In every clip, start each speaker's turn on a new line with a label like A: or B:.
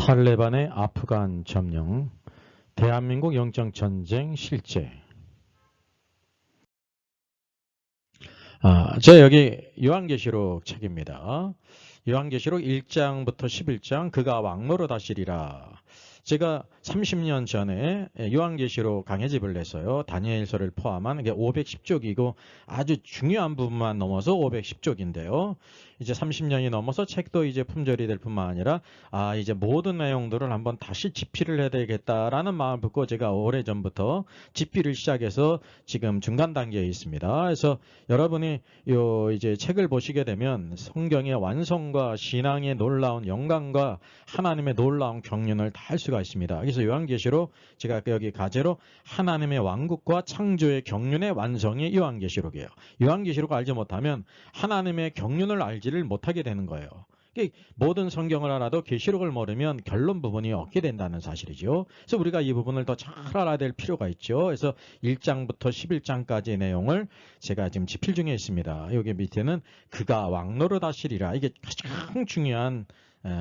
A: 탈레반의 아프간 점령, 대한민국 영장전쟁 실제. 저 여기 요한계시록 책입니다. 요한계시록 1장부터 11장 그가 왕노로 다시리라. 제가 30년 전에 요한계시록 강해집을 냈어요. 다니엘서를 포함한 게 510쪽이고 아주 중요한 부분만 넘어서 510쪽인데요. 이제 30년이 넘어서 책도 이제 품절이 될 뿐만 아니라 이제 모든 내용들을 한번 다시 집필을 해야 되겠다라는 마음을 품고 제가 오래전부터 집필을 시작해서 지금 중간 단계에 있습니다. 그래서 여러분이 이제 책을 보시게 되면 성경의 완성과 신앙의 놀라운 영광과 하나님의 놀라운 경륜을 다 알 수가 있습니다. 그래서 요한계시록 제가 여기 가제로 하나님의 왕국과 창조의 경륜의 완성이 요한계시록이에요. 요한계시록 알지 못하면 하나님의 경륜을 알지를 못하게 되는 거예요. 모든 성경을 알아도 계시록을 모르면 결론 부분이 없게 된다는 사실이죠. 그래서 우리가 이 부분을 더 잘 알아야 될 필요가 있죠. 그래서 1장부터 11장까지의 내용을 제가 지금 집필 중에 있습니다. 여기 밑에는 그가 왕노로 다시리라. 이게 가장 중요한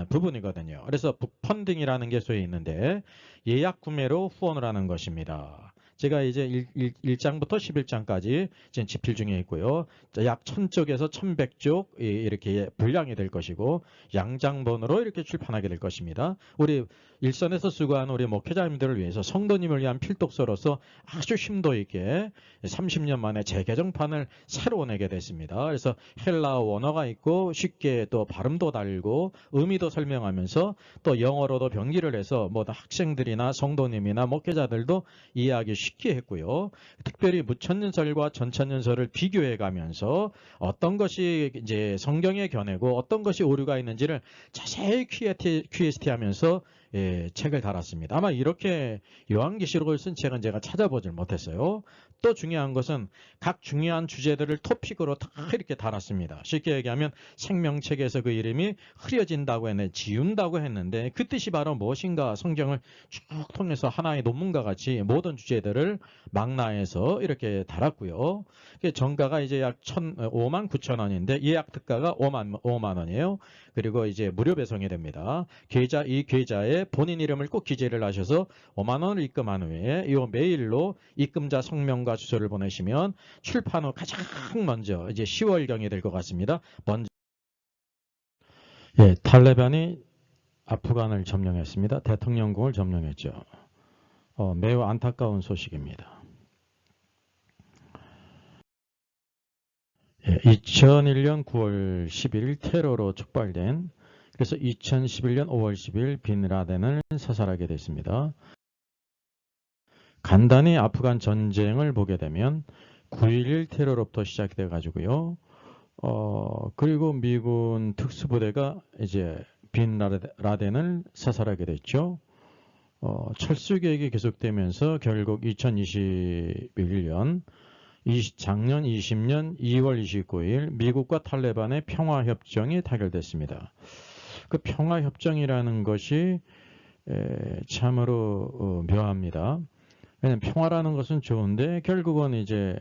A: 부분이거든요. 그래서 북펀딩이라는 게 소위 있는데 예약 구매로 후원을 하는 것입니다. 제가 이제 1장부터 11장까지 지금 집필 중에 있고요. 약 1000쪽에서 1100쪽 이렇게 분량이 될 것이고 양장본으로 이렇게 출판하게 될 것입니다. 우리 일선에서 수고하는 우리 목회자님들을 위해서 성도님을 위한 필독서로서 아주 심도 있게 30년 만에 재개정판을 새로 내게 됐습니다. 그래서 헬라어 원어가 있고 쉽게 또 발음도 달고 의미도 설명하면서 또 영어로도 병기를 해서 학생들이나 성도님이나 목회자들도 이해하기 쉽게 했고요. 특별히 무천년설과 전천년설을 비교해 가면서 어떤 것이 이제 성경의 견해고 어떤 것이 오류가 있는지를 자세히 QST 하면서 책을 달았습니다. 아마 이렇게 요한계시록을 쓴 책은 제가 찾아보질 못했어요. 또 중요한 것은 각 중요한 주제들을 토픽으로 다 이렇게 달았습니다. 쉽게 얘기하면 생명책에서 그 이름이 흐려진다고 했는데 지운다고 했는데 그 뜻이 바로 무엇인가 성경을 쭉 통해서 하나의 논문과 같이 모든 주제들을 망라해서 이렇게 달았고요. 정가가 이제 약 59,000원인데 예약 특가가 5만 원이에요. 그리고 이제 무료 배송이 됩니다. 이 계좌에 본인 이름을 꼭 기재를 하셔서 5만 원을 입금한 후에 이 메일로 입금자 성명과 주소를 보내시면 출판 후 가장 먼저 이제 10월경이 될 것 같습니다. 먼저 탈레반이 아프간을 점령했습니다. 대통령궁을 점령했죠. 매우 안타까운 소식입니다. 2001년 9월 11일 테러로 촉발된 그래서 2011년 5월 10일 빈 라덴을 사살하게 됐습니다. 간단히 아프간 전쟁을 보게 되면 9.11 테러로부터 시작돼 가지고요. 그리고 미군 특수부대가 이제 빈 라덴을 사살하게 됐죠. 철수 계획이 계속되면서 결국 2021년 작년 20년 2월 29일 미국과 탈레반의 평화협정이 타결됐습니다. 그 평화협정이라는 것이 참으로 묘합니다. 왜냐하면 평화라는 것은 좋은데 결국은 이제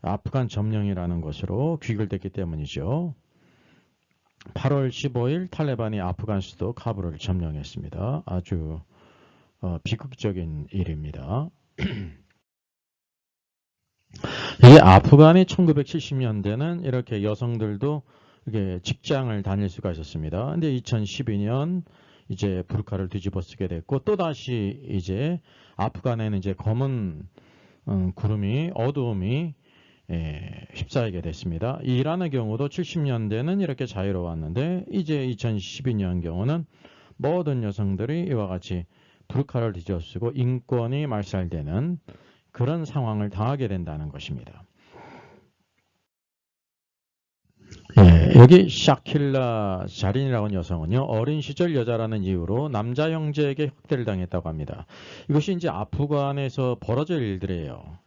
A: 아프간 점령이라는 것으로 귀결됐기 때문이죠. 8월 15일 탈레반이 아프간 수도 카불을 점령했습니다. 아주 비극적인 일입니다. 이게 아프간이 1970년대는 이렇게 여성들도 이렇게 직장을 다닐 수가 있었습니다. 근데 2012년 이제 부르카를 뒤집어 쓰게 됐고 또다시 이제 아프간에는 이제 검은 구름이 어두움이 휩싸이게 됐습니다. 이란의 경우도 70년대는 이렇게 자유로웠는데 이제 2012년 경우는 모든 여성들이 이와 같이 부르카를 뒤집어 쓰고 인권이 말살되는 그런 상황을 당하게 된다는 것입니다. 여기 샤킬라 자린이라는 여성은요, 어린 시절 여자라는 이유로 남자 형제에게 학대를 당했다고 합니다. 이것이 이제 아프간에서 벌어질 일들이에요.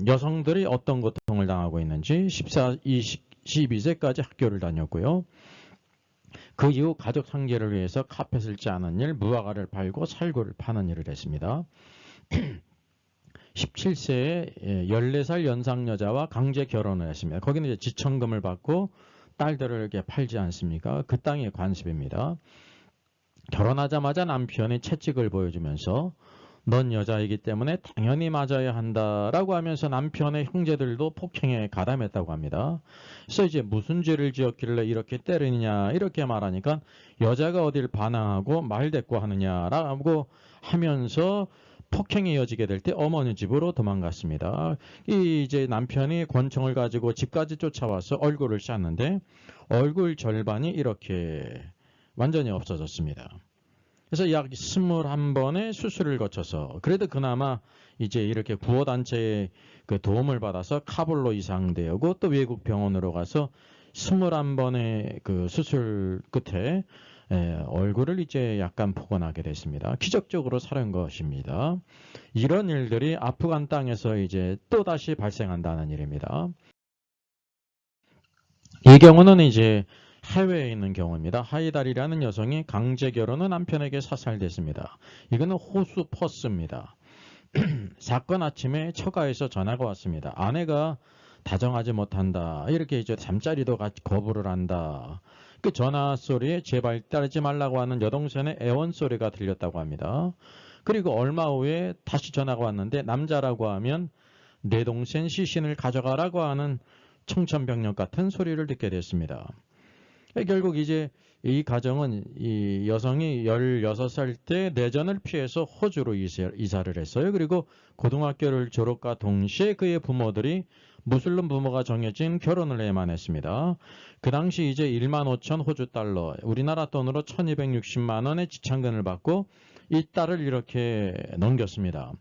A: 여성들이 어떤 고통을 당하고 있는지 12세까지 학교를 다녔고요. 그 이후 가족 상계를 위해서 카펫을 짜는 일, 무화과를 팔고 살구를 파는 일을 했습니다. 17세에 14살 연상 여자와 강제 결혼을 했습니다. 거기는 이제 지천금을 받고 딸들을 이렇게 팔지 않습니까? 그 땅의 관습입니다. 결혼하자마자 남편이 채찍을 보여주면서 넌 여자이기 때문에 당연히 맞아야 한다라고 하면서 남편의 형제들도 폭행에 가담했다고 합니다. 그래서 이제 무슨 죄를 지었길래 이렇게 때리느냐 이렇게 말하니까 여자가 어딜 반항하고 말대꾸 하느냐라고 하면서 폭행이 이어지게 될 때 어머니 집으로 도망갔습니다. 이제 남편이 권총을 가지고 집까지 쫓아와서 얼굴을 쐈는데 얼굴 절반이 이렇게 완전히 없어졌습니다. 그래서 약 21번의 수술을 거쳐서 그래도 그나마 이제 이렇게 구호단체의 그 도움을 받아서 카불로 이송되고 또 외국 병원으로 가서 21번의 그 수술 끝에 얼굴을 이제 약간 복원하게 됐습니다. 기적적으로 살은 것입니다. 이런 일들이 아프간 땅에서 이제 또다시 발생한다는 일입니다. 이 경우는 이제 해외에 있는 경우입니다. 하이달이라는 여성이 강제 결혼 후 남편에게 사살됐습니다. 이거는 호수 퍼스입니다. 사건 아침에 처가에서 전화가 왔습니다. 아내가 다정하지 못한다. 이렇게 이제 잠자리도 같이 거부를 한다. 그 전화 소리에 제발 따르지 말라고 하는 여동생의 애원 소리가 들렸다고 합니다. 그리고 얼마 후에 다시 전화가 왔는데 남자라고 하면 내 동생 시신을 가져가라고 하는 청천벽력 같은 소리를 듣게 됐습니다. 결국 이제 이 가정은 이 여성이 16살 때 내전을 피해서 호주로 이사를 했어요. 그리고 고등학교를 졸업과 동시에 그의 부모들이 무슬림 부모가 정해진 결혼을 해야만 했습니다. 그 당시 이제 15,000 호주 달러, 우리나라 돈으로 1260만 원의 지참금을 받고 이 딸을 이렇게 넘겼습니다.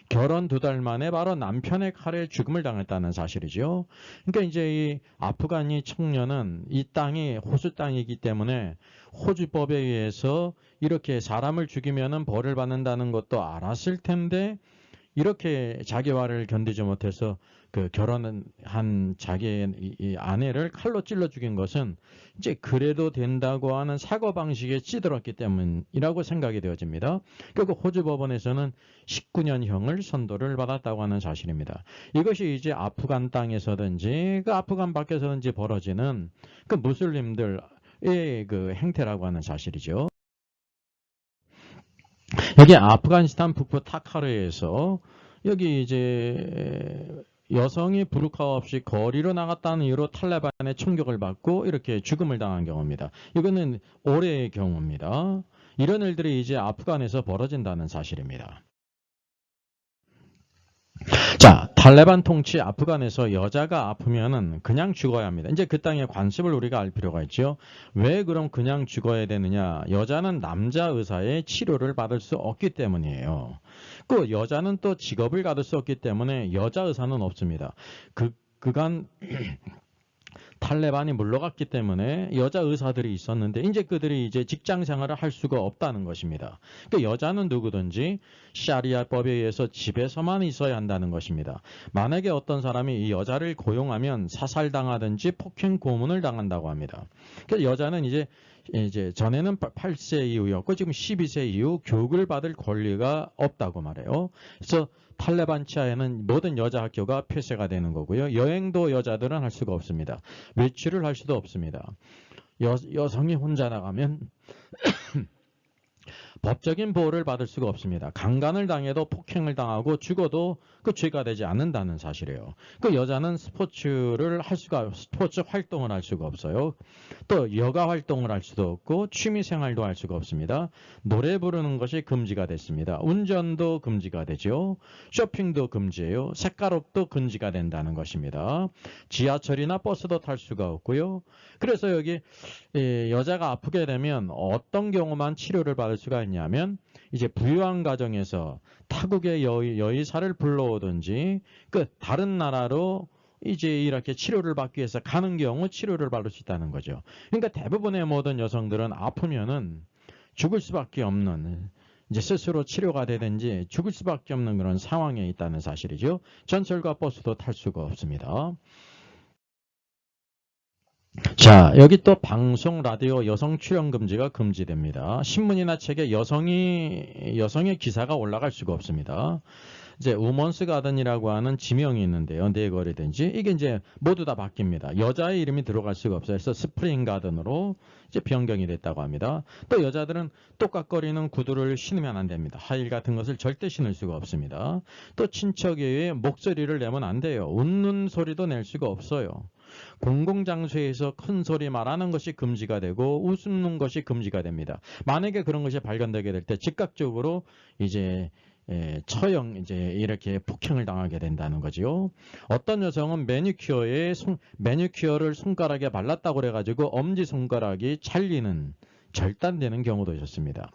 A: 결혼 2달 만에 바로 남편의 칼에 죽음을 당했다는 사실이죠. 그러니까 이제 이 아프가니 청년은 이 땅이 호주 땅이기 때문에 호주법에 의해서 이렇게 사람을 죽이면은 벌을 받는다는 것도 알았을 텐데 이렇게 자기와를 견디지 못해서 그 결혼한 자기의 이 아내를 칼로 찔러 죽인 것은 이제 그래도 된다고 하는 사고방식에 찌들었기 때문이라고 생각이 되어집니다. 결국 호주 법원에서는 19년형을 선고를 받았다고 하는 사실입니다. 이것이 이제 아프간 땅에서든지 그 아프간 밖에서든지 벌어지는 그 무슬림들의 그 행태라고 하는 사실이죠. 여기 아프가니스탄 북부 타카르에서 여기 이제 여성이 부르카 없이 거리로 나갔다는 이유로 탈레반의 총격을 받고 이렇게 죽음을 당한 경우입니다. 이거는 올해의 경우입니다. 이런 일들이 이제 아프간에서 벌어진다는 사실입니다. 자, 탈레반 통치 아프간에서 여자가 아프면은 그냥 죽어야 합니다. 이제 그 땅의 관습을 우리가 알 필요가 있죠. 왜 그럼 그냥 죽어야 되느냐? 여자는 남자 의사의 치료를 받을 수 없기 때문이에요. 그 여자는 또 직업을 가질 수 없기 때문에 여자 의사는 없습니다. 그간 탈레반이 물러갔기 때문에 여자 의사들이 있었는데 이제 그들이 이제 직장 생활을 할 수가 없다는 것입니다. 그러니까 여자는 누구든지 샤리아법에 의해서 집에서만 있어야 한다는 것입니다. 만약에 어떤 사람이 이 여자를 고용하면 사살당하든지 폭행 고문을 당한다고 합니다. 그래서 여자는 이제 전에는 8세 이후였고 지금 12세 이후 교육을 받을 권리가 없다고 말해요. 그래서 탈레반 치하에는 모든 여자 학교가 폐쇄가 되는 거고요. 여행도 여자들은 할 수가 없습니다. 외출을 할 수도 없습니다. 여성이 혼자 나가면 법적인 보호를 받을 수가 없습니다. 강간을 당해도 폭행을 당하고 죽어도 그 죄가 되지 않는다는 사실이에요. 그 여자는 스포츠 활동을 할 수가 없어요. 또 여가 활동을 할 수도 없고 취미 생활도 할 수가 없습니다. 노래 부르는 것이 금지가 됐습니다. 운전도 금지가 되죠. 쇼핑도 금지예요. 색깔업도 금지가 된다는 것입니다. 지하철이나 버스도 탈 수가 없고요. 그래서 여기 여자가 아프게 되면 어떤 경우만 치료를 받을 수가 있냐면 이제 부유한 가정에서 타국의 여의사를 불러오든지 그 다른 나라로 이제 이렇게 치료를 받기 위해서 가는 경우 치료를 받을 수 있다는 거죠. 그러니까 대부분의 모든 여성들은 아프면은 죽을 수밖에 없는 이제 스스로 치료가 되든지 죽을 수밖에 없는 그런 상황에 있다는 사실이죠. 전철과 버스도 탈 수가 없습니다. 자, 여기 또 방송, 라디오, 여성 출연 금지가 금지됩니다. 신문이나 책에 여성의 기사가 올라갈 수가 없습니다. 이제 우먼스 가든이라고 하는 지명이 있는데요. 네거리든지 이게 이제 모두 다 바뀝니다. 여자의 이름이 들어갈 수가 없어요. 그래서 스프링 가든으로 이제 변경이 됐다고 합니다. 또 여자들은 똑깍거리는 구두를 신으면 안 됩니다. 하일 같은 것을 절대 신을 수가 없습니다. 또 친척에 목소리를 내면 안 돼요. 웃는 소리도 낼 수가 없어요. 공공장소에서 큰 소리 말하는 것이 금지가 되고 웃는 것이 금지가 됩니다. 만약에 그런 것이 발견되게 될 때 즉각적으로 이제 처형 이제 이렇게 폭행을 당하게 된다는 거죠. 어떤 여성은 매니큐어를 손가락에 발랐다고 그래가지고 엄지 손가락이 찰리는 절단되는 경우도 있었습니다.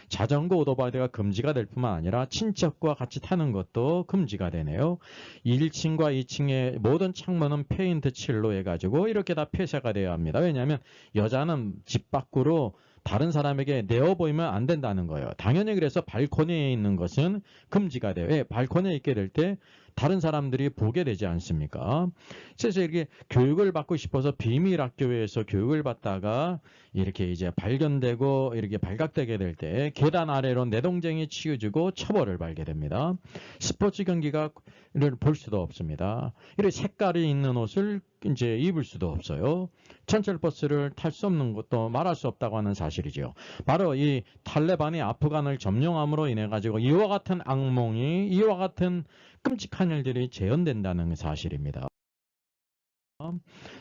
A: 자전거 오토바이가 금지가 될 뿐만 아니라 친척과 같이 타는 것도 금지가 되네요. 1층과 2층의 모든 창문은 페인트 칠로 해가지고 이렇게 다 폐쇄가 되어야 합니다. 왜냐하면 여자는 집 밖으로 다른 사람에게 내어 보이면 안 된다는 거예요. 당연히 그래서 발코니에 있는 것은 금지가 돼요. 왜? 발코니에 있게 될 때 다른 사람들이 보게 되지 않습니까? 그래서 이렇게 교육을 받고 싶어서 비밀 학교에서 교육을 받다가 이렇게 이제 발견되고 이렇게 발각되게 될 때 계단 아래로 내동쟁이 치우치고 처벌을 받게 됩니다. 스포츠 경기를 볼 수도 없습니다. 이렇게 색깔이 있는 옷을 이제 입을 수도 없어요. 전철버스를 탈 수 없는 것도 말할 수 없다고 하는 사실이죠. 바로 이 탈레반이 아프간을 점령함으로 인해 가지고 이와 같은 악몽이, 이와 같은 끔찍한 일들이 재현된다는 사실입니다.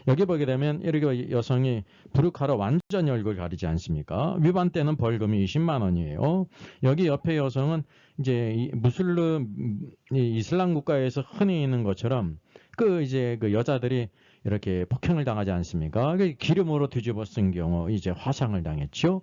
A: 여기 보게 되면 이렇게 여성이 부르카로 완전히 얼굴 가리지 않습니까? 위반 때는 벌금이 20만 원이에요. 여기 옆에 여성은 이제 이슬람 국가에서 흔히 있는 것처럼 이제 그 여자들이 이렇게 폭행을 당하지 않습니까? 기름으로 뒤집어 쓴 경우 이제 화상을 당했죠.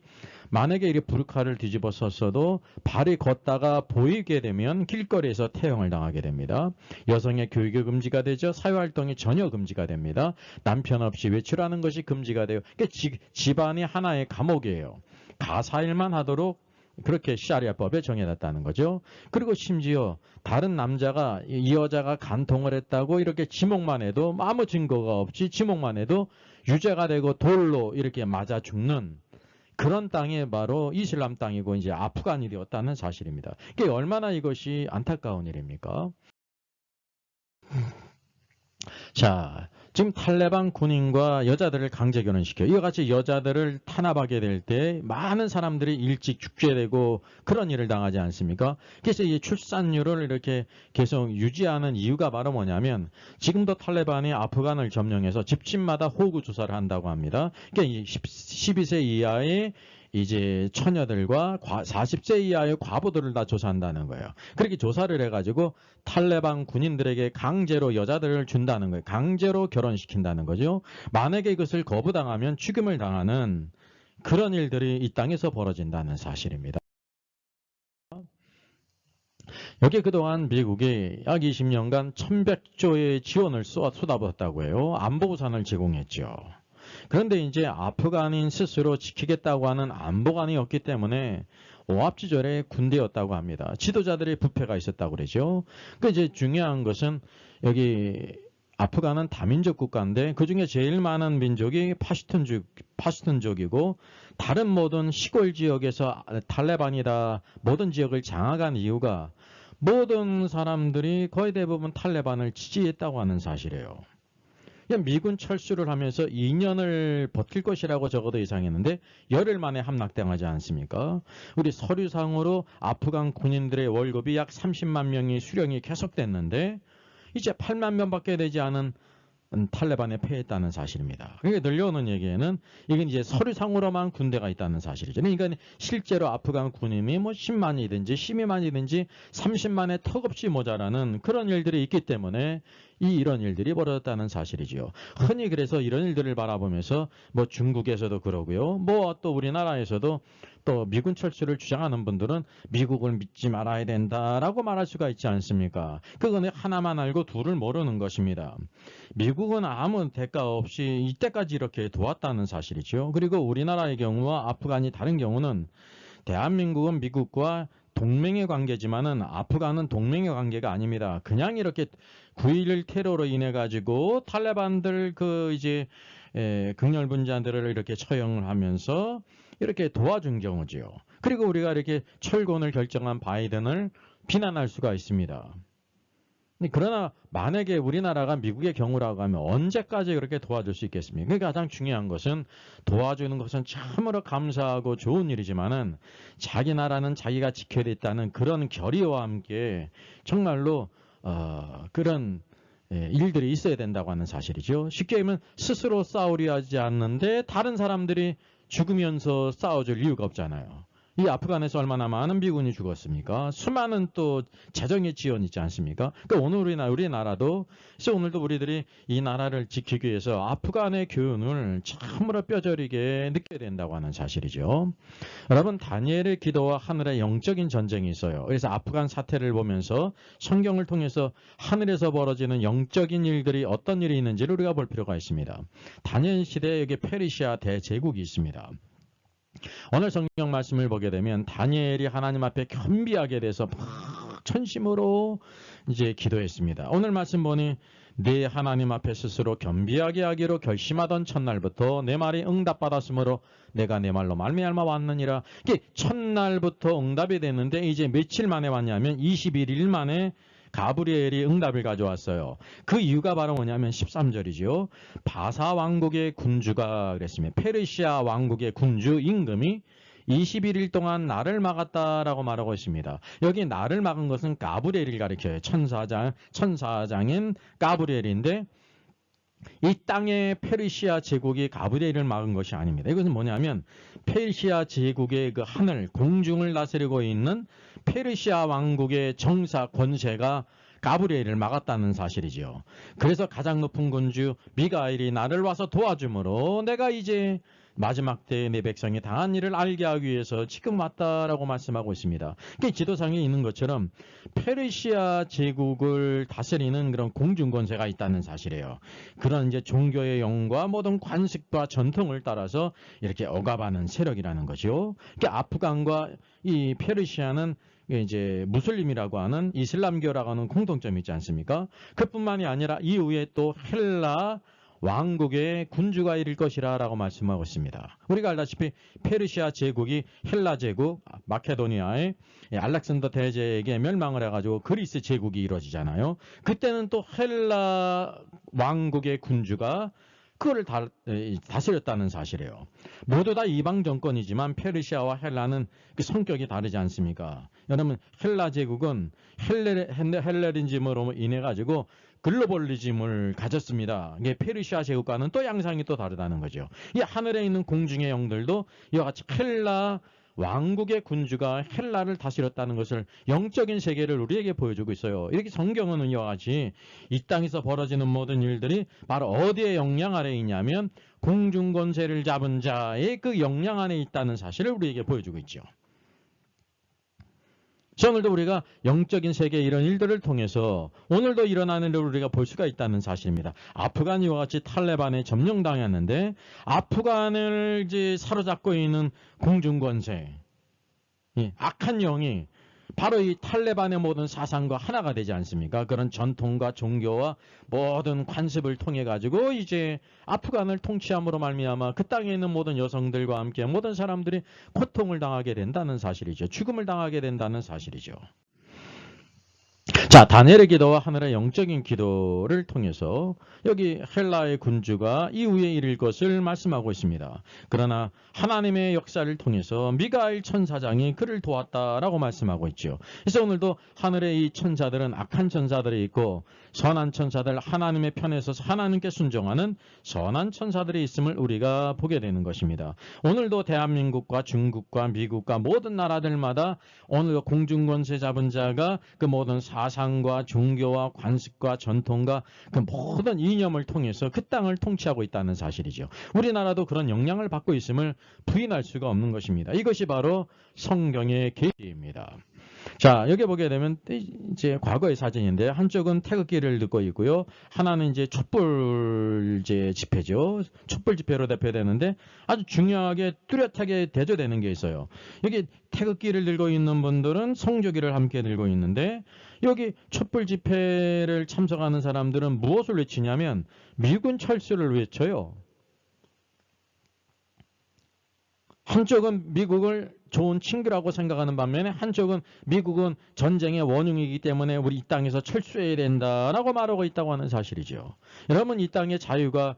A: 만약에 이렇게 부르카를 뒤집어 썼어도 발이 걷다가 보이게 되면 길거리에서 태형을 당하게 됩니다. 여성의 교육이 금지가 되죠. 사회활동이 전혀 금지가 됩니다. 남편 없이 외출하는 것이 금지가 돼요. 그러니까 집안이 하나의 감옥이에요. 가사일만 하도록 그렇게 샤리아법에 정해놨다는 거죠. 그리고 심지어 다른 남자가 이 여자가 간통을 했다고 이렇게 지목만 해도 아무 증거가 없이 지목만 해도 유죄가 되고 돌로 이렇게 맞아 죽는 그런 땅이 바로 이슬람 땅이고 이제 아프간이 되었다는 사실입니다. 이게 얼마나 이것이 안타까운 일입니까? 자, 지금 탈레반 군인과 여자들을 강제 결혼시켜요. 이와 같이 여자들을 탄압하게 될 때 많은 사람들이 일찍 죽게 되고 그런 일을 당하지 않습니까? 그래서 이 출산율을 이렇게 계속 유지하는 이유가 바로 뭐냐면 지금도 탈레반이 아프간을 점령해서 집집마다 호구 조사를 한다고 합니다. 그러니까 12세 이하의 이제 처녀들과 40세 이하의 과부들을 다 조사한다는 거예요. 그렇게 조사를 해가지고 탈레반 군인들에게 강제로 여자들을 준다는 거예요. 강제로 결혼시킨다는 거죠. 만약에 이것을 거부당하면 죽임을 당하는 그런 일들이 이 땅에서 벌어진다는 사실입니다. 여기 그동안 미국이 약 20년간 1100조의 지원을 쏟아붓었다고 해요. 안보우산을 제공했죠. 그런데 이제 아프간인 스스로 지키겠다고 하는 안보관이 없기 때문에 오합지졸의 군대였다고 합니다. 지도자들의 부패가 있었다고 그러죠. 그 이제 중요한 것은 여기 아프간은 다민족 국가인데 그중에 제일 많은 민족이 파슈툰족이고 다른 모든 시골 지역에서 탈레반이 다 모든 지역을 장악한 이유가 모든 사람들이 거의 대부분 탈레반을 지지했다고 하는 사실이에요. 미군 철수를 하면서 2년을 버틸 것이라고 적어도 예상했는데 열흘 만에 함락당하지 않습니까? 우리 서류상으로 아프간 군인들의 월급이 약 30만 명이 수령이 계속됐는데 이제 8만 명밖에 되지 않은 탈레반에 패했다는 사실입니다. 그러니까 들려오는 얘기에는 이건 이제 서류상으로만 군대가 있다는 사실이죠. 그러니까 실제로 아프간 군인이 뭐 10만이든지 12만이든지 30만에 턱없이 모자라는 그런 일들이 있기 때문에 이런 일들이 벌어졌다는 사실이죠. 흔히 그래서 이런 일들을 바라보면서 뭐 중국에서도 그러고요. 뭐 또 우리나라에서도 또 미군 철수를 주장하는 분들은 미국을 믿지 말아야 된다라고 말할 수가 있지 않습니까? 그거는 하나만 알고 둘을 모르는 것입니다. 미국은 아무 대가 없이 이때까지 이렇게 도왔다는 사실이죠. 그리고 우리나라의 경우와 아프간이 다른 경우는 대한민국은 미국과 동맹의 관계지만은 아프간은 동맹의 관계가 아닙니다. 그냥 이렇게 9.11 테러로 인해 가지고 탈레반들 이제 극렬분자들을 이렇게 처형을 하면서 이렇게 도와준 경우지요. 그리고 우리가 이렇게 철군을 결정한 바이든을 비난할 수가 있습니다. 그러나 만약에 우리나라가 미국의 경우라고 하면 언제까지 그렇게 도와줄 수 있겠습니까? 그러니까 가장 중요한 것은 도와주는 것은 참으로 감사하고 좋은 일이지만은 자기 나라는 자기가 지켜야 됐다는 그런 결의와 함께 정말로 그런 일들이 있어야 된다고 하는 사실이죠. 쉽게 얘기하면 스스로 싸우려 하지 않는데 다른 사람들이 죽으면서 싸워줄 이유가 없잖아요. 이 아프간에서 얼마나 많은 미군이 죽었습니까? 수많은 또 재정의 지원이 있지 않습니까? 그러니까 오늘 우리나라도 그래서 오늘도 우리들이 이 나라를 지키기 위해서 아프간의 교훈을 참으로 뼈저리게 느껴야 된다고 하는 사실이죠. 여러분, 다니엘의 기도와 하늘의 영적인 전쟁이 있어요. 그래서 아프간 사태를 보면서 성경을 통해서 하늘에서 벌어지는 영적인 일들이 어떤 일이 있는지를 우리가 볼 필요가 있습니다. 다니엘 시대에 여기 페르시아 대제국이 있습니다. 오늘 성경 말씀을 보게 되면 다니엘이 하나님 앞에 겸비하게 돼서 막 천심으로 이제 기도했습니다. 오늘 말씀 보니 내 하나님 앞에 스스로 겸비하게 하기로 결심하던 첫날부터 내 말이 응답받았으므로 내가 내 말로 말미암아 왔느니라. 이게 첫날부터 응답이 됐는데 이제 며칠 만에 왔냐면 21일 만에 가브리엘이 응답을 가져왔어요. 그 이유가 바로 뭐냐면 13절이죠. 바사 왕국의 군주가 그랬습니다. 페르시아 왕국의 군주 임금이 21일 동안 나를 막았다라고 말하고 있습니다. 여기 나를 막은 것은 가브리엘을 가리켜요. 천사장인 가브리엘인데 이 땅의 페르시아 제국이 가브리엘을 막은 것이 아닙니다. 이것은 뭐냐면 페르시아 제국의 그 하늘, 공중을 다스리고 있는 페르시아 왕국의 정사 권세가 가브리엘을 막았다는 사실이죠. 그래서 가장 높은 군주 미가엘이 나를 와서 도와주므로 내가 이제 마지막 때에 내 백성이 당한 일을 알게 하기 위해서 지금 왔다라고 말씀하고 있습니다. 그게 지도상에 있는 것처럼 페르시아 제국을 다스리는 그런 공중 권세가 있다는 사실이에요. 그런 이제 종교의 영과 모든 관습과 전통을 따라서 이렇게 억압하는 세력이라는 거죠. 그러니까 아프간과 이 페르시아는 이제 무슬림이라고 하는 이슬람교라고 하는 공통점이 있지 않습니까? 그뿐만이 아니라 이후에 또 헬라 왕국의 군주가 이를 것이라 라고 말씀하고 있습니다. 우리가 알다시피 페르시아 제국이 헬라 제국, 마케도니아의 알렉산더 대제에게 멸망을 해가지고 그리스 제국이 이루어지잖아요. 그때는 또 헬라 왕국의 군주가 그거를 다스렸다는 사실이에요. 모두 다 이방 정권이지만 페르시아와 헬라는 그 성격이 다르지 않습니까? 여러분, 헬라 제국은 헬레니즘으로 인해 가지고 글로벌리즘을 가졌습니다. 이게 페르시아 제국과는 또 양상이 또 다르다는 거죠. 이 하늘에 있는 공중의 영들도 이와 같이 헬라 왕국의 군주가 헬라를 다스렸다는 것을 영적인 세계를 우리에게 보여주고 있어요. 이렇게 성경은 이와 같이 이 땅에서 벌어지는 모든 일들이 바로 어디에 영향 아래에 있냐면 공중 권세를 잡은 자의 그 영향 안에 있다는 사실을 우리에게 보여주고 있죠. 오늘도 우리가 영적인 세계 이런 일들을 통해서 오늘도 일어나는 일을 우리가 볼 수가 있다는 사실입니다. 아프간 이와 같이 탈레반에 점령당했는데 아프간을 이제 사로잡고 있는 공중권세, 악한 영이 바로 이 탈레반의 모든 사상과 하나가 되지 않습니까? 그런 전통과 종교와 모든 관습을 통해 가지고 이제 아프간을 통치함으로 말미암아 그 땅에 있는 모든 여성들과 함께 모든 사람들이 고통을 당하게 된다는 사실이죠. 죽음을 당하게 된다는 사실이죠. 자, 다니엘의 기도와 하늘의 영적인 기도를 통해서 여기 헬라의 군주가 이후에 이를 것을 말씀하고 있습니다. 그러나 하나님의 역사를 통해서 미가엘 천사장이 그를 도왔다라고 말씀하고 있죠. 그래서 오늘도 하늘의 이 천사들은 악한 천사들이 있고 선한 천사들, 하나님의 편에 서서 하나님께 순종하는 선한 천사들이 있음을 우리가 보게 되는 것입니다. 오늘도 대한민국과 중국과 미국과 모든 나라들마다 오늘 공중권세 잡은 자가 그 모든 사상과 종교와 관습과 전통과 그 모든 이념을 통해서 그 땅을 통치하고 있다는 사실이죠. 우리나라도 그런 영향을 받고 있음을 부인할 수가 없는 것입니다. 이것이 바로 성경의 계시입니다. 자, 여기 보게 되면 이제 과거의 사진인데 한쪽은 태극기를 들고 있고요. 하나는 이제 촛불 집회죠. 촛불 집회로 대표되는데 아주 중요하게 뚜렷하게 대조되는 게 있어요. 여기 태극기를 들고 있는 분들은 성조기를 함께 들고 있는데 여기 촛불 집회를 참석하는 사람들은 무엇을 외치냐면 미군 철수를 외쳐요. 한쪽은 미국을 좋은 친구라고 생각하는 반면에 한쪽은 미국은 전쟁의 원흉이기 때문에 우리 이 땅에서 철수해야 된다라고 말하고 있다고 하는 사실이죠. 여러분, 이 땅에 자유가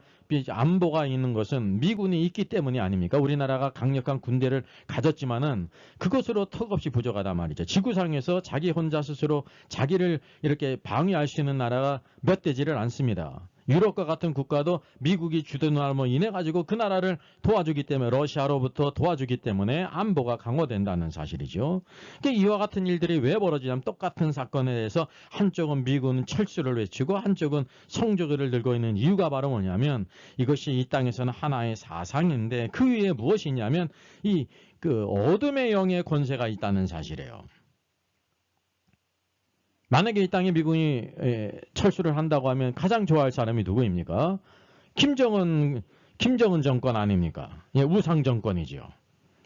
A: 안보가 있는 것은 미군이 있기 때문이 아닙니까? 우리나라가 강력한 군대를 가졌지만은 그것으로 턱없이 부족하단 말이죠. 지구상에서 자기 혼자 스스로 자기를 이렇게 방위할 수 있는 나라가 몇 되지를 않습니다. 유럽과 같은 국가도 미국이 주둔함으로 인해 가지고 그 나라를 도와주기 때문에, 러시아로부터 도와주기 때문에 안보가 강화된다는 사실이죠. 그러니까 이와 같은 일들이 왜 벌어지냐면, 똑같은 사건에 대해서 한쪽은 미군은 철수를 외치고 한쪽은 성조기를 들고 있는 이유가 바로 뭐냐면, 이것이 이 땅에서는 하나의 사상인데 그 위에 무엇이 있냐면 그 어둠의 영의 권세가 있다는 사실이에요. 만약에 이 땅에 미군이 철수를 한다고 하면 가장 좋아할 사람이 누구입니까? 김정은 정권 아닙니까? 우상 정권이죠.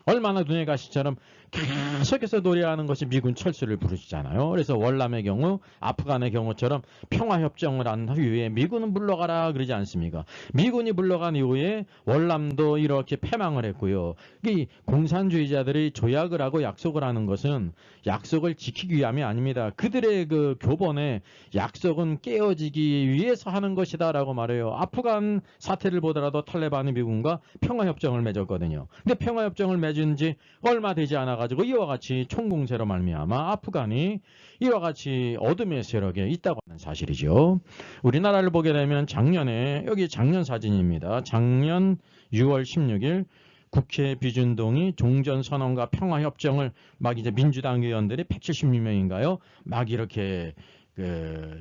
A: 얼마나 눈에 가시처럼 계속해서 노래하는 것이 미군 철수를 부르시잖아요. 그래서 월남의 경우, 아프간의 경우처럼 평화협정을 한 후에 미군은 물러가라 그러지 않습니까? 미군이 물러간 이후에 월남도 이렇게 패망을 했고요. 이 공산주의자들이 조약을 하고 약속을 하는 것은 약속을 지키기 위함이 아닙니다. 그들의 그 교본에 약속은 깨어지기 위해서 하는 것이다라고 말해요. 아프간 사태를 보더라도 탈레반이 미군과 평화협정을 맺었거든요. 근데 평화협정을 맺은 지 얼마 되지 않아 가지고 이와 같이 총공세로 말미암아 아프간이 이와 같이 어둠의 세력에 있다고 하는 사실이죠. 우리나라를 보게 되면 작년에, 여기 작년 사진입니다. 작년 6월 16일 국회 비준동이 종전선언과 평화협정을 막 이제 민주당 의원들이 176명인가요? 막 이렇게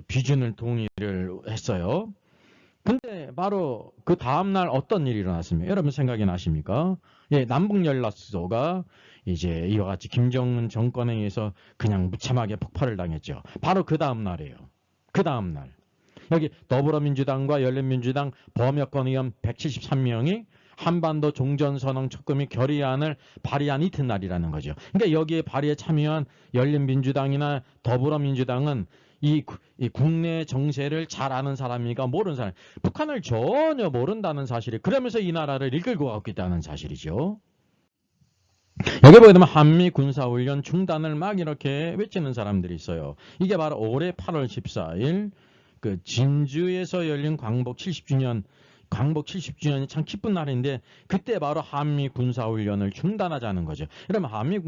A: 비준을 동의를 했어요. 근데 바로 그 다음날 어떤 일이 일어났습니까? 여러분 생각이 나십니까? 남북연락소가 이제 이와 같이 김정은 정권에 의해서 그냥 무참하게 폭발을 당했죠. 바로 그 다음날이에요. 그 다음날. 여기 더불어민주당과 열린민주당 범여권 의원 173명이 한반도 종전선언 촉구및 결의안을 발의한 이튿날이라는 거죠. 그러니까 여기에 발의에 참여한 열린민주당이나 더불어민주당은 이 국내 정세를 잘 아는 사람이니까 모르는 사람, 북한을 전혀 모른다는 사실이, 그러면서 이 나라를 이끌고 가고 있다는 사실이죠. 여기 보게 되면 한미 군사훈련 중단을 막 이렇게 외치는 사람들이 있어요. 이게 바로 올해 8월 14일 그 진주에서 열린 광복 70주년이 참 기쁜 날인데, 그때 바로 한미 군사훈련을 중단하자는 거죠. 그러면 한미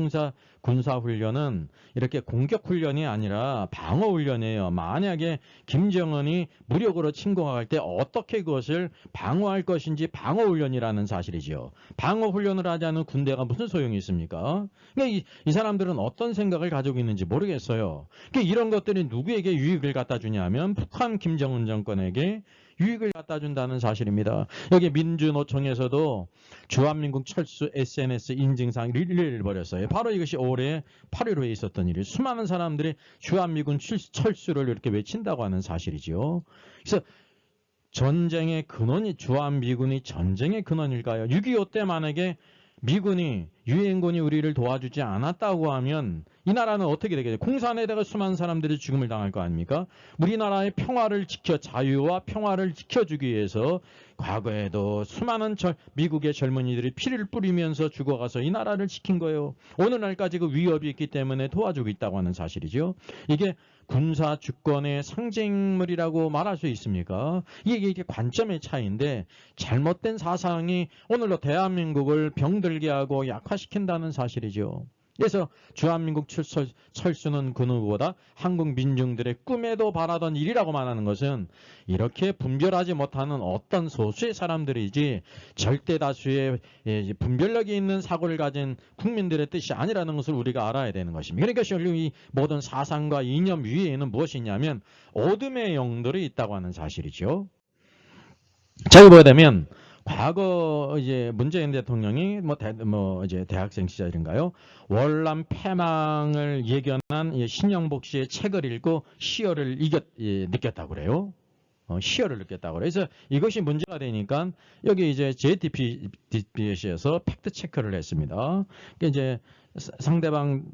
A: 군사훈련은 이렇게 공격훈련이 아니라 방어훈련이에요. 만약에 김정은이 무력으로 침공할 때 어떻게 그것을 방어할 것인지 방어훈련이라는 사실이죠. 방어훈련을 하지 않은 군대가 무슨 소용이 있습니까? 그러니까 이 사람들은 어떤 생각을 가지고 있는지 모르겠어요. 그러니까 이런 것들이 누구에게 유익을 갖다 주냐면 북한 김정은 정권에게 유익을 갖다 준다는 사실입니다. 여기 민주노총에서도 주한민국 철수 SNS 인증상 릴레이를 벌였어요. 바로 이것이 올해 8.15에 있었던 일이에요. 수많은 사람들이 주한미군 철수를 이렇게 외친다고 하는 사실이죠. 그래서 전쟁의 근원이, 주한미군이 전쟁의 근원일까요? 6.25 때 만약에 미군이, 유엔군이 우리를 도와주지 않았다고 하면 이 나라는 어떻게 되겠어요? 공산에다가 수많은 사람들이 죽음을 당할 거 아닙니까? 우리나라의 평화를 자유와 평화를 지켜주기 위해서 과거에도 수많은 미국의 젊은이들이 피를 뿌리면서 죽어가서 이 나라를 지킨 거예요. 오늘날까지 그 위협이 있기 때문에 도와주고 있다고 하는 사실이죠. 이게 군사 주권의 상징물이라고 말할 수 있습니까? 이게 관점의 차이인데, 잘못된 사상이 오늘로 대한민국을 병들게 하고 약화시킨다는 사실이죠. 그래서 주한민국 철수는 그 누구보다 한국 민중들의 꿈에도 바라던 일이라고 말하는 것은 이렇게 분별하지 못하는 어떤 소수의 사람들이지 절대 다수의 분별력이 있는 사고를 가진 국민들의 뜻이 아니라는 것을 우리가 알아야 되는 것입니다. 그러니까 이 모든 사상과 이념 위에는 무엇이 있냐면 어둠의 영들이 있다고 하는 사실이죠. 자, 여기 보게 되면 과거 이제 문재인 대통령이 이제 대학생 시절인가요? 월남 패망을 예견한 신영복 씨의 책을 읽고 시열을 느꼈다고 그래요. 시열을 느꼈다고 그래요. 그래서 이것이 문제가 되니까 여기 이제 JTBC에서 팩트 체크를 했습니다. 그러니까 이제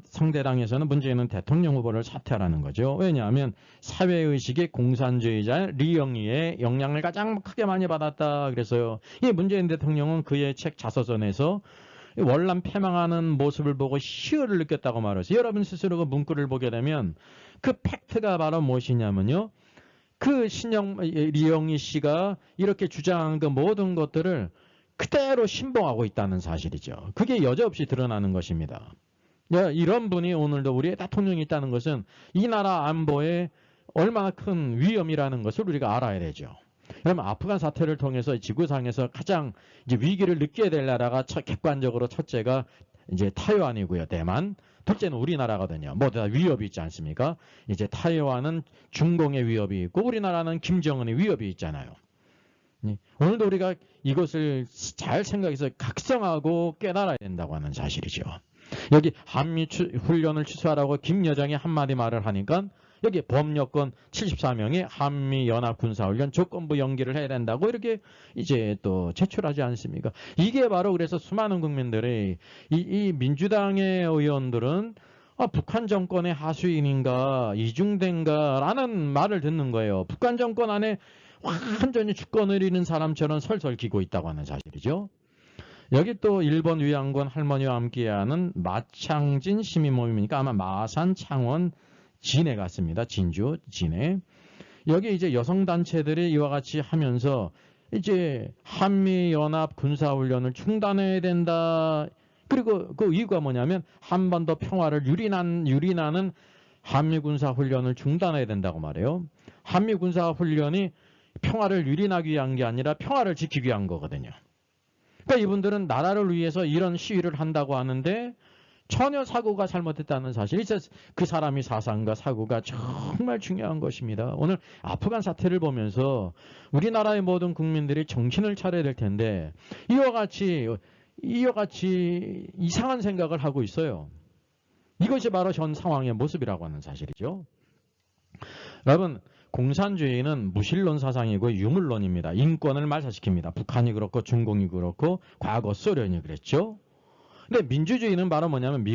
A: 상대당에서는 문재인은 대통령 후보를 사퇴하라는 거죠. 왜냐하면 사회의식이 공산주의자 리영희의 영향을 가장 크게 많이 받았다 그래서요. 이 문재인 대통령은 그의 책 자서전에서 월남 패망하는 모습을 보고 희열을 느꼈다고 말했어요. 여러분 스스로 그 문구를 보게 되면 그 팩트가 바로 무엇이냐면요. 그 리영희 씨가 이렇게 주장한 그 모든 것들을 그대로 신봉하고 있다는 사실이죠. 그게 여지없이 드러나는 것입니다. 이런 분이 오늘도 우리의 대통령이 있다는 것은 이 나라 안보에 얼마나 큰 위험이라는 것을 우리가 알아야 되죠. 그러면 아프간 사태를 통해서 지구상에서 가장 이제 위기를 느끼게 될 나라가 객관적으로 첫째가 이제 타이완이고요. 대만. 둘째는 우리나라거든요. 모두 다 위협이 있지 않습니까? 이제 타이완은 중공의 위협이 있고 우리나라는 김정은의 위협이 있잖아요. 오늘도 우리가 이것을 잘 생각해서 각성하고 깨달아야 된다고 하는 사실이죠. 여기 한미 훈련을 취소하라고 김 여장이 한마디 말을 하니까 여기 범여권 74명이 한미 연합 군사훈련 조건부 연기를 해야 된다고 이렇게 이제 또 제출하지 않습니까? 이게 바로 그래서 수많은 국민들이 이 민주당의 의원들은 북한 정권의 하수인인가 이중된가라는 말을 듣는 거예요. 북한 정권 안에 완전히 주권을 잃은 사람처럼 설설 기고 있다고 하는 사실이죠. 여기 또 일본 위안권 할머니와 함께하는 마창진 시민모임이니까 아마 마산, 창원, 진해 같습니다. 진주, 진해. 여기 이제 여성단체들이 이와 같이 하면서 이제 한미연합 군사훈련을 중단해야 된다. 그리고 그 이유가 뭐냐면 한반도 평화를 유린하는 한미군사훈련을 중단해야 된다고 말해요. 한미군사훈련이 평화를 유린하기 위한 게 아니라 평화를 지키기 위한 거거든요. 그러니까 이분들은 나라를 위해서 이런 시위를 한다고 하는데 전혀 사고가 잘못됐다는 사실. 그 사람이 사상과 사고가 정말 중요한 것입니다. 오늘 아프간 사태를 보면서 우리나라의 모든 국민들이 정신을 차려야 될 텐데 이와 같이 이상한 생각을 하고 있어요. 이것이 바로 현 상황의 모습이라고 하는 사실이죠. 여러분, 공산주의는 무신론 사상이고 유물론입니다. 인권을 말살시킵니다. 북한이 그렇고 중공이 그렇고 과거 소련이 그랬죠. 근데 민주주의는 바로 뭐냐면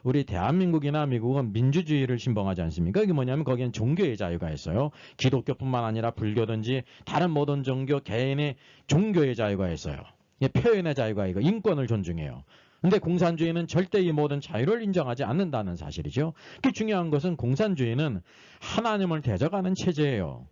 A: 우리 대한민국이나 미국은 민주주의를 신봉하지 않습니까? 이게 뭐냐면 거기엔 종교의 자유가 있어요. 기독교뿐만 아니라 불교든지 다른 모든 종교 개인의 종교의 자유가 있어요. 표현의 자유가 있고 인권을 존중해요. 근데 공산주의는 절대 이 모든 자유를 인정하지 않는다는 사실이죠. 그 중요한 것은 공산주의는 하나님을 대적하는 체제예요.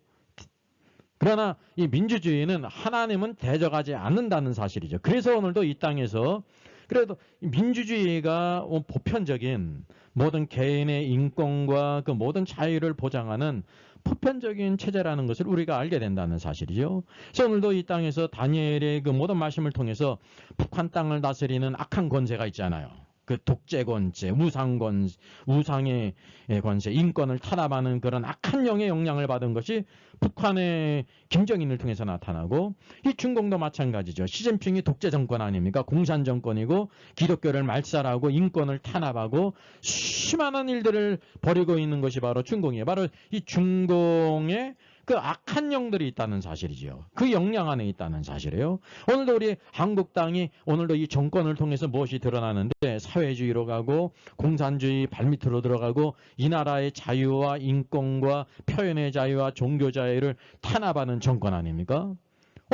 A: 그러나 이 민주주의는 하나님은 대적하지 않는다는 사실이죠. 그래서 오늘도 이 땅에서 그래도 민주주의가 보편적인 모든 개인의 인권과 그 모든 자유를 보장하는 보편적인 체제라는 것을 우리가 알게 된다는 사실이죠. 그래서 오늘도 이 땅에서 다니엘의 그 모든 말씀을 통해서 북한 땅을 다스리는 악한 권세가 있잖아요. 그 독재 권세, 우상의 권세, 인권을 탄압하는 그런 악한 영의 영향을 받은 것이 북한의 김정인을 통해서 나타나고 이 중공도 마찬가지죠. 시진핑이 독재 정권 아닙니까? 공산 정권이고 기독교를 말살하고 인권을 탄압하고 수많은 일들을 벌이고 있는 것이 바로 중공이에요. 바로 이 중공의 그 악한 영들이 있다는 사실이죠. 그 영향 안에 있다는 사실이에요. 오늘도 우리 한국당이 오늘도 이 정권을 통해서 무엇이 드러나는데 사회주의로 가고 공산주의 발밑으로 들어가고 이 나라의 자유와 인권과 표현의 자유와 종교 자유를 탄압하는 정권 아닙니까?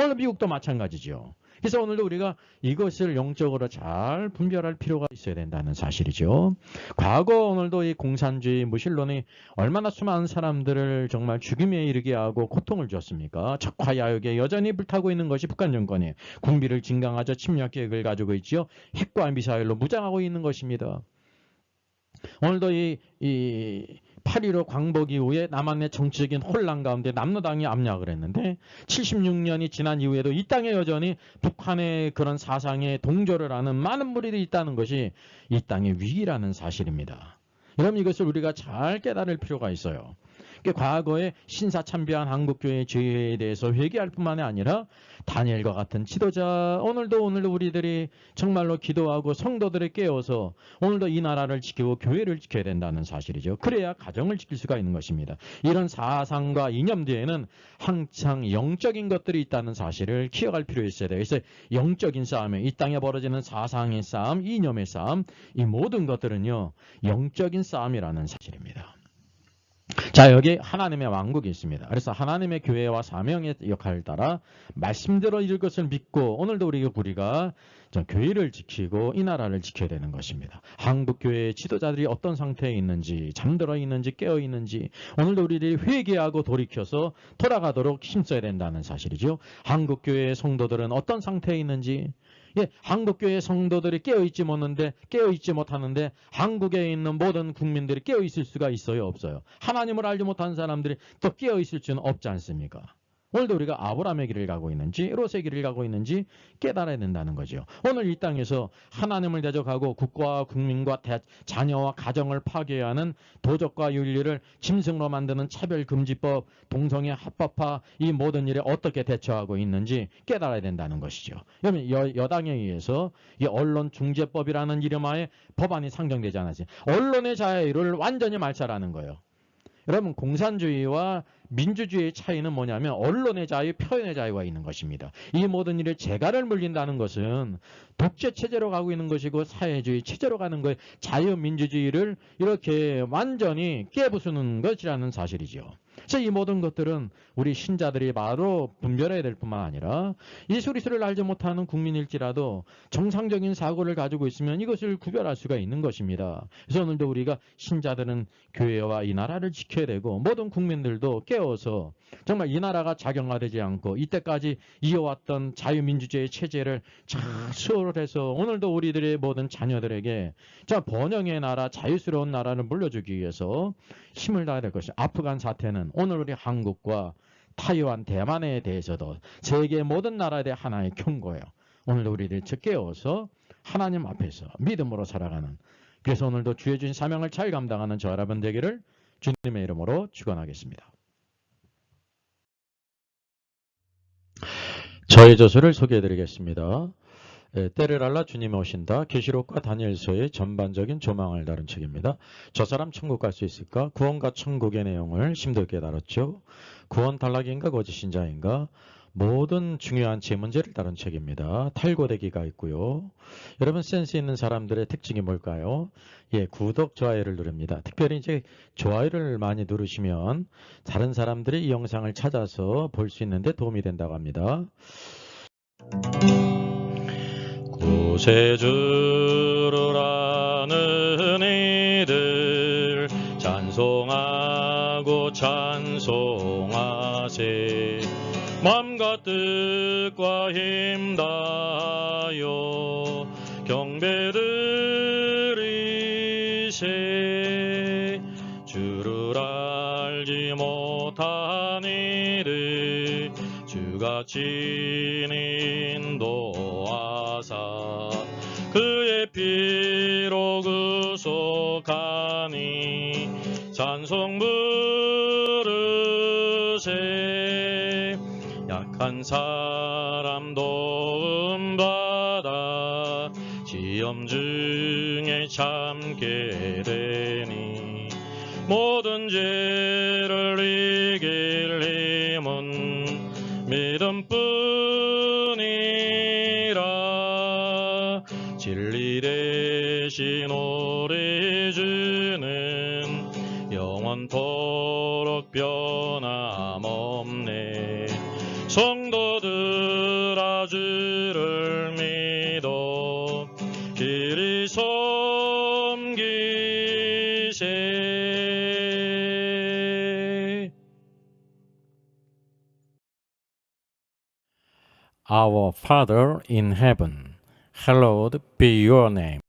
A: 오늘 미국도 마찬가지죠. 그래서 오늘도 우리가 이것을 영적으로 잘 분별할 필요가 있어야 된다는 사실이죠. 과거 오늘도 이 공산주의 무신론이 얼마나 수많은 사람들을 정말 죽임에 이르게 하고 고통을 줬습니까? 적화야욕에 여전히 불타고 있는 것이 북한 정권이에요. 군비를 진강하자 침략 계획을 가지고 있지요. 핵과 미사일로 무장하고 있는 것입니다. 오늘도 이 8.15 광복 이후에 남한의 정치적인 혼란 가운데 남로당이 압력을 했는데 76년이 지난 이후에도 이 땅에 여전히 북한의 그런 사상에 동조를 하는 많은 무리들이 있다는 것이 이 땅의 위기라는 사실입니다. 그럼 이것을 우리가 잘 깨달을 필요가 있어요. 과거에 신사참배한 한국교회 죄에 대해서 회개할 뿐만이 아니라 다니엘과 같은 지도자 오늘도 우리들이 정말로 기도하고 성도들을 깨워서 오늘도 이 나라를 지키고 교회를 지켜야 된다는 사실이죠. 그래야 가정을 지킬 수가 있는 것입니다. 이런 사상과 이념 뒤에는 항상 영적인 것들이 있다는 사실을 기억할 필요 있어야 돼요. 그래서 영적인 싸움에 이 땅에 벌어지는 사상의 싸움, 이념의 싸움 이 모든 것들은요 영적인 싸움이라는 사실입니다. 자, 여기 하나님의 왕국이 있습니다. 그래서 하나님의 교회와 사명의 역할을 따라 말씀대로 이룰 것을 믿고 오늘도 우리가 좀 교회를 지키고 이 나라를 지켜야 되는 것입니다. 한국 교회의 지도자들이 어떤 상태에 있는지, 잠들어 있는지 깨어 있는지 오늘도 우리들이 회개하고 돌이켜서 돌아가도록 힘써야 된다는 사실이죠. 한국 교회의 성도들은 어떤 상태에 있는지, 한국교회 성도들이 깨어있지 못하는데 한국에 있는 모든 국민들이 깨어있을 수가 있어요, 없어요? 하나님을 알지 못한 사람들이 또 깨어있을 수는 없지 않습니까? 오늘도 우리가 아브라함의 길을 가고 있는지 롯의 길을 가고 있는지 깨달아야 된다는 거죠. 오늘 이 땅에서 하나님을 대적하고 국가와 국민과 자녀와 가정을 파괴하는 도덕과 윤리를 짐승으로 만드는 차별금지법, 동성애 합법화 이 모든 일에 어떻게 대처하고 있는지 깨달아야 된다는 것이죠. 그러면 여당에 의해서 이 언론중재법이라는 이름하에 법안이 상정되지 않았어요. 언론의 자유를 완전히 말살하는 거예요. 여러분, 공산주의와 민주주의의 차이는 뭐냐면 언론의 자유, 표현의 자유가 있는 것입니다. 이 모든 일에 재갈을 물린다는 것은 독재 체제로 가고 있는 것이고 사회주의 체제로 가는 거예요. 자유민주주의를 이렇게 완전히 깨부수는 것이라는 사실이죠. 그래서 이 모든 것들은 우리 신자들이 바로 분별해야 될 뿐만 아니라 예수그리스도를 알지 못하는 국민일지라도 정상적인 사고를 가지고 있으면 이것을 구별할 수가 있는 것입니다. 그래서 오늘도 우리가 신자들은 교회와 이 나라를 지켜야 되고 모든 국민들도 깨어서 정말 이 나라가 작용화되지 않고 이때까지 이어왔던 자유민주주의 체제를 잘 수호를 해서 오늘도 우리들의 모든 자녀들에게 번영의 나라, 자유스러운 나라를 물려주기 위해서 힘을 다해야 될 것이죠. 아프간 사태는 오늘 우리 한국과 타이완, 대만에 대해서도 세계 모든 나라에 대해 하나의 경고예요. 오늘도 우리들이 깨어서 하나님 앞에서 믿음으로 살아가는, 그래서 오늘도 주의 주신 사명을 잘 감당하는 저 여러분 되기를 주님의 이름으로 축원하겠습니다. 저의 저서를 소개해드리겠습니다. 때를 알라 주님이 오신다. 계시록과 다니엘서의 전반적인 조망을 다룬 책입니다. 저 사람 천국 갈 수 있을까? 구원과 천국의 내용을 심도 있게 다뤘죠. 구원 탈락인가 거짓인 자인가? 모든 중요한 질문제를 다룬 책입니다. 탈고되기가 있고요. 여러분, 센스 있는 사람들의 특징이 뭘까요? 구독, 좋아요를 누릅니다. 특별히 이제 좋아요를 많이 누르시면 다른 사람들이 이 영상을 찾아서 볼 수 있는데 도움이 된다고 합니다. 구세주를 아는 이들 찬송하고 찬송하세. 맘과 뜻과 힘 다하여 경배드리세. 주를 알지 못한 이들 주같이 인도하사 그의 피로 구속하니 찬송 부르세. 약한 사람 도움받아 시험 중에 참게 되니 모든 죄를 이길 힘은 믿음뿐이라. 진리 대신 우리 주는 영원토록 변함없네. 성도들아 주를 믿어 길이 섬기세. Our Father in heaven, hallowed be your name.